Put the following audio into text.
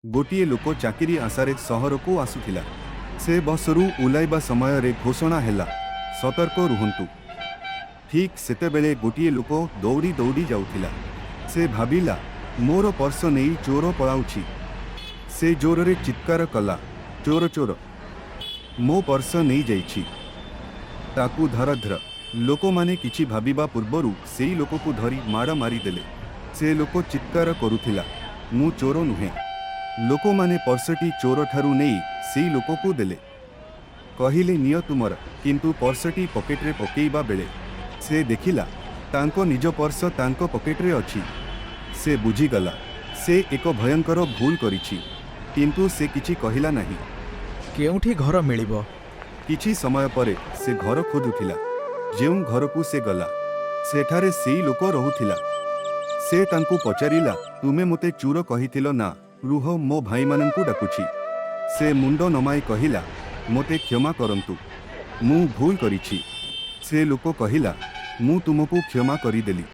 गोटे लोक चाकरी आशारे सहर को आसुथिला। से बसरू उलाइबा समय रे घोषणा हैला, सतर्क रुहंतु। ठीक सेतेबेले गोटे लोक दौड़ी दौड़ी जाउथिला। से भाबिला मोर पर्स नहीं चोर पलाउछि। से जोर रे चित्कार कला, चोर चोर, मो पर्स नहीं जाइछि। ताकू धरध्र लोक माने किछि भाबिबा पूर्वरु सेई लोक को धरी माड़ मारी देले। से लोक चित्कार करुथिला, मु चोर नुहे। लोक माने पर्सटी चोर ठारू नहीं सेई लोक को देले। कहिले निय तुमर, किंतु पर्सटी पकेट्रे पकेइबा बेले से देखिला तांको निज पर्स तांको पकेट्रे अछि। से बुझीगला से एक भयंकर भूल करिछि, किंतु से किछि कहिला नाही। केउठी घर मिलिबो? किछि समय परे से घर खोजुथिला। जेउ घर को से गला सेठारे सेई लोक रहुथिला। से तांको पचारिला, तुमे मोते चूर कहिथिलो ना, रुह मो भाई माननकु डाकुछि। से मुंड नमाई कहिला, मोते क्षमा करंतु, मु भूल करिछि। से लोक कहिला, मु तुमको क्षमा करिदेली।